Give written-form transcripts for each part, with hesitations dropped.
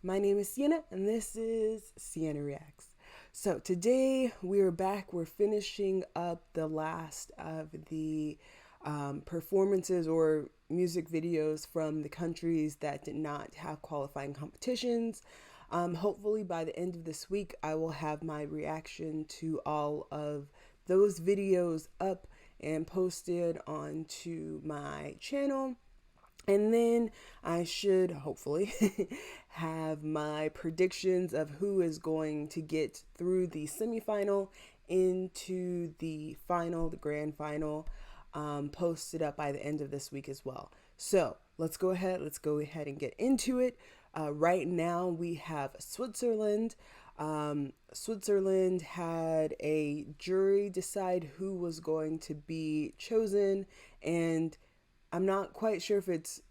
My name is Sienna, and this is Sienna Reacts. So today we're back. We're finishing up the last of the performances or music videos from the countries that did not have qualifying competitions. Hopefully, by the end of this week, I will have my reaction to all of those videos up and posted onto my channel. And then I should hopefully have my predictions of who is going to get through the semifinal into the final, the grand final, posted up by the end of this week as well. So let's go ahead. Let's go ahead and get into it. Right now we have Switzerland. Switzerland had a jury decide who was going to be chosen, and I'm not quite sure if it's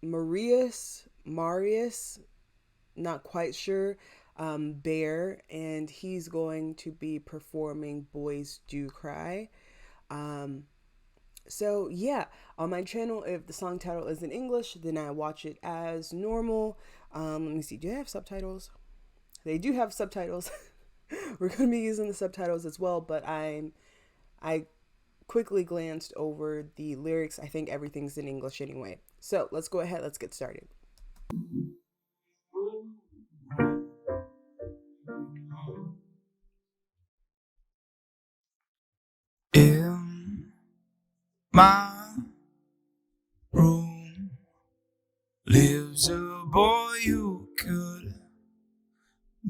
Marius, not quite sure, Bear, and he's going to be performing Boys Do Cry. Um, so yeah, on my channel, if the song title is in English, then I watch it as normal. Let me see, do they have subtitles? They do have subtitles. We're going to be using the subtitles as well, but I quickly glanced over the lyrics. I think everything's in English anyway. So let's go ahead, let's get started. In my room lives a boy who could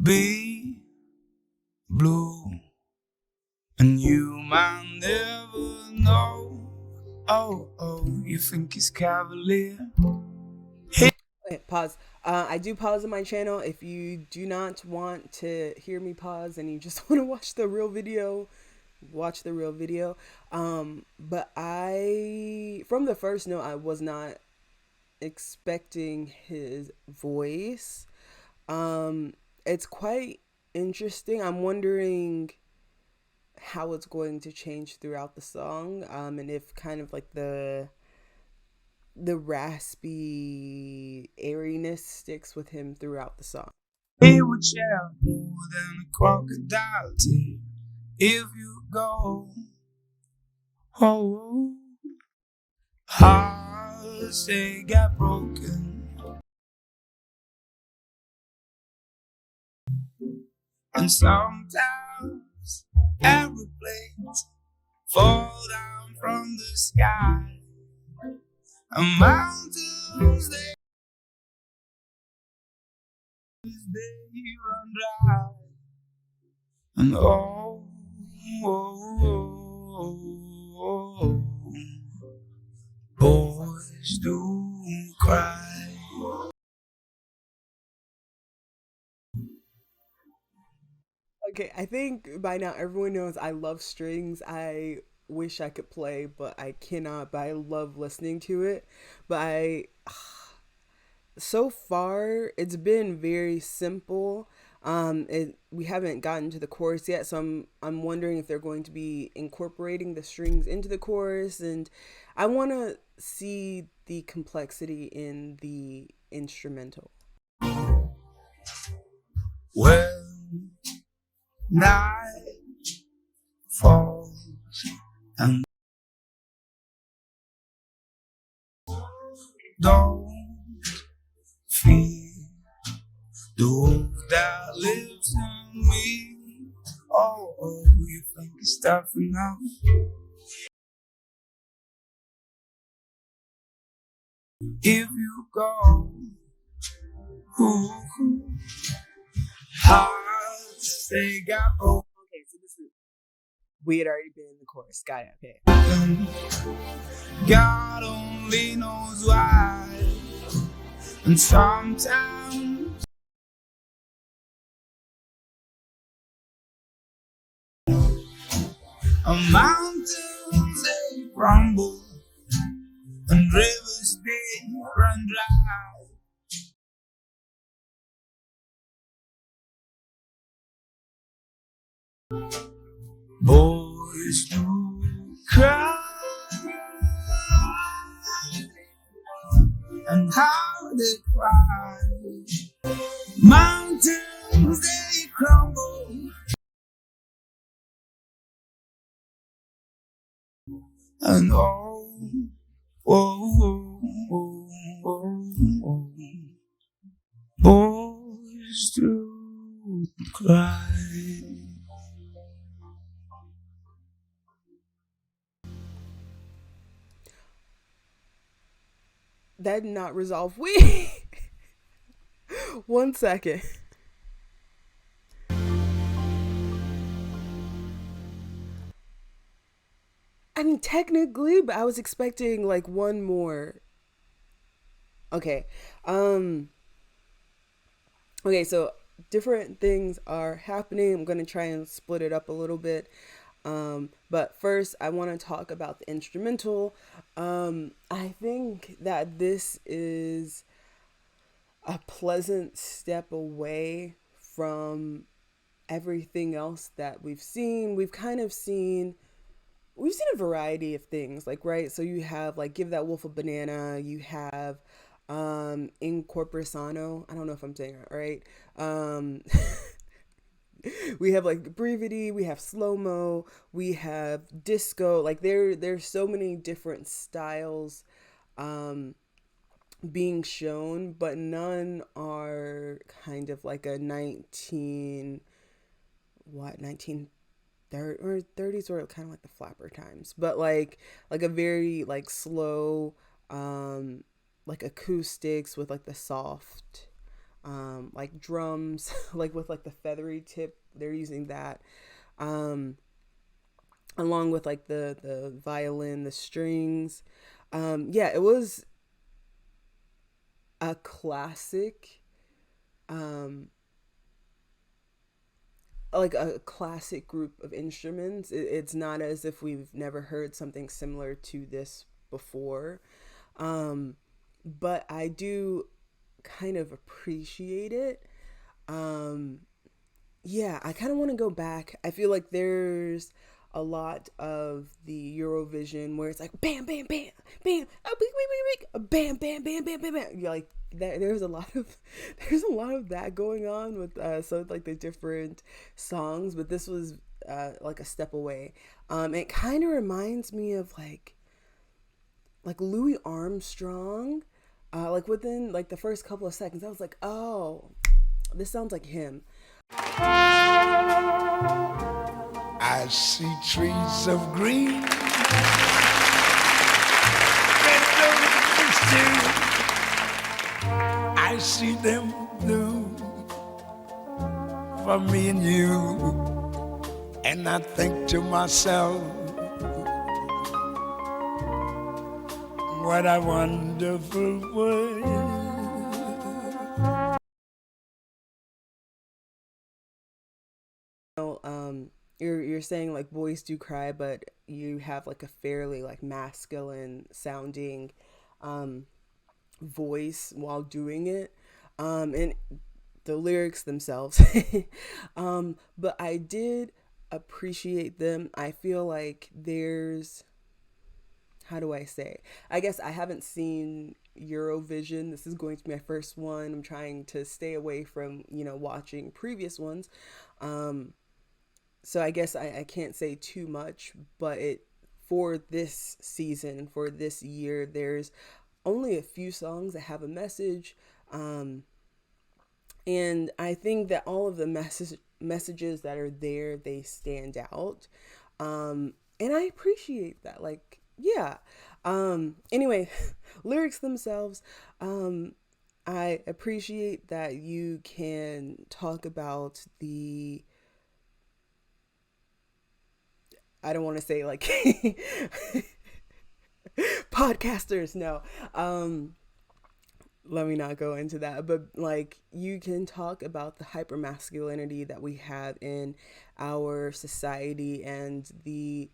be blue, and you might never know. Oh, you think he's cavalier? Okay, pause. I do pause on my channel. If you do not want to hear me pause and you just want to watch the real video, watch the real video. But from the first note, I was not expecting his voice. It's quite interesting. I'm wondering how it's going to change throughout the song, and if kind of like the raspy airiness sticks with him throughout the song. It would share more than a crocodile tear if you go. Oh, hearts they got broken, and sometimes aeroplanes fall down from the sky, and mountains they run dry, and boys do cry. Okay, I think by now everyone knows I love strings. I wish I could play, but I cannot. But I love listening to it. But so far it's been very simple. We haven't gotten to the chorus yet, so I'm wondering if they're going to be incorporating the strings into the chorus, and I want to see the complexity in the instrumental. When night falls and don't fear the wolf that lives in me. Oh, you think it's tough enough? If you go, ooh, hearts they got broken. Okay, so we had already been in the chorus. Got it. Okay. God only knows why, and sometimes mountains they crumble, and rivers they run dry. Boys do cry, and how they cry Mountains they crumble, and oh, oh, oh, boys do cry. That did not resolve. We 1 second. I mean, technically, but I was expecting like one more. Okay. Um. Okay. So different things are happening. I'm gonna try and split it up a little bit. But first, I want to talk about the instrumental. I think that this is a pleasant step away from everything else that we've seen. We've seen a variety of things, like, right? So you have like Give That Wolf a Banana, you have In Corporisano. I don't know if I'm saying it right. Um we have like Brevity, we have slow mo, we have disco. Like there's so many different styles um being shown, but none are kind of like a 19 or 30s, or kind of like the flapper times, but like a very like slow, um like acoustics with like the soft like drums, like with like the feathery tip, they're using that, um along with like the violin, the strings. Yeah, it was a classic, um like a classic group of instruments. It's not as if we've never heard something similar to this before. Um, but I do kind of appreciate it. Um, yeah, I kind of want to go back. I feel like there's a lot of the Eurovision where it's like bam, bam, bam, bam, bam, bam, bam, bam, bam, bam. You're like that. There's a lot of there's a lot of that going on with so like the different songs, but this was like a step away. It kind of reminds me of like Louis Armstrong. Like within like the first couple of seconds, I was like, oh, this sounds like him. I see trees of green, red roses too. I see them blue for me and you. And I think to myself, what a wonderful world. You're saying like boys do cry, but you have like a fairly like masculine sounding um voice while doing it. And the lyrics themselves. But I did appreciate them. I feel like there's, how do I say? I guess I haven't seen Eurovision. This is going to be my first one. I'm trying to stay away from, watching previous ones. Um, so I guess I can't say too much, but for this season, for this year, there's only a few songs that have a message. And I think that all of the messages that are there, they stand out. And I appreciate that. Like, yeah. Anyway, lyrics themselves. I appreciate that you can talk about I don't want to say like podcasters, no. Let me not go into that, but like you can talk about the hypermasculinity that we have in our society, and the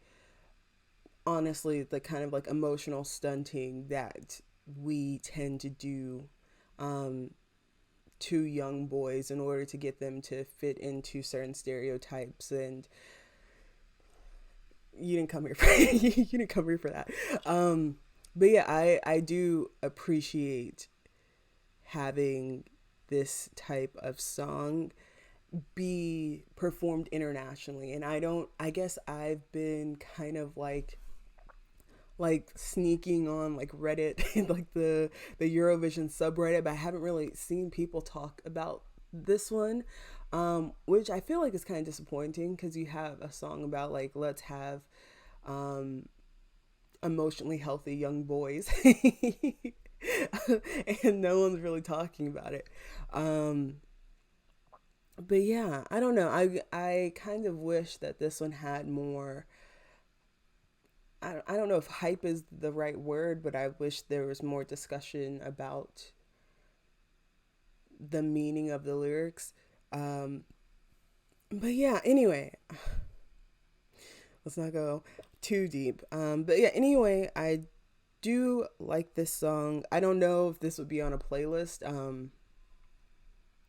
honestly the kind of like emotional stunting that we tend to do um, to young boys in order to get them to fit into certain stereotypes. And you didn't come here for you didn't come here for that. But yeah, I do appreciate having this type of song be performed internationally. And I guess I've been kind of like sneaking on like Reddit, like the Eurovision subreddit, but I haven't really seen people talk about this one, which I feel like is kind of disappointing because you have a song about like let's have um, emotionally healthy young boys, and no one's really talking about it. Um, but yeah, I don't know. I kind of wish that this one had more. I don't know if hype is the right word, but I wish there was more discussion about the meaning of the lyrics. Um, but yeah, anyway, let's not go too deep. But yeah, anyway, I do like this song. I don't know if this would be on a playlist.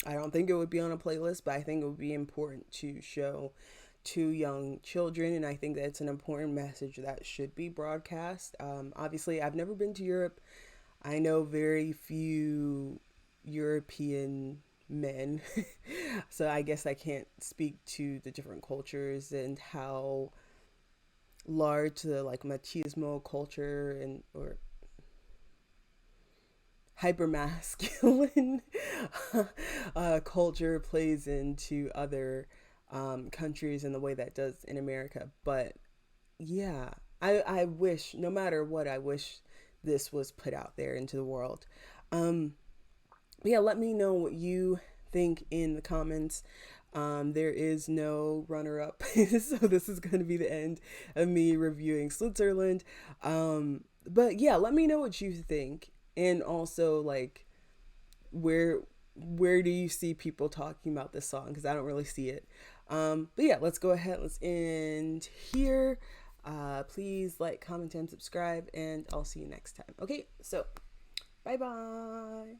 I don't think it would be on a playlist, but I think it would be important to show to young children, and I think that's an important message that should be broadcast. Obviously, I've never been to Europe. I know very few European men, so I guess I can't speak to the different cultures and how large the like machismo culture and or hyper masculine culture plays into other countries in the way that does in America. But yeah, I wish, no matter what, I wish this was put out there into the world. Um, but yeah, let me know what you think in the comments. There is no runner up, so this is going to be the end of me reviewing Switzerland. But yeah, let me know what you think, and also like where where do you see people talking about this song? Because I don't really see it. But yeah, let's go ahead. Let's end here. Please like, comment, and subscribe, and I'll see you next time. Okay, so bye bye.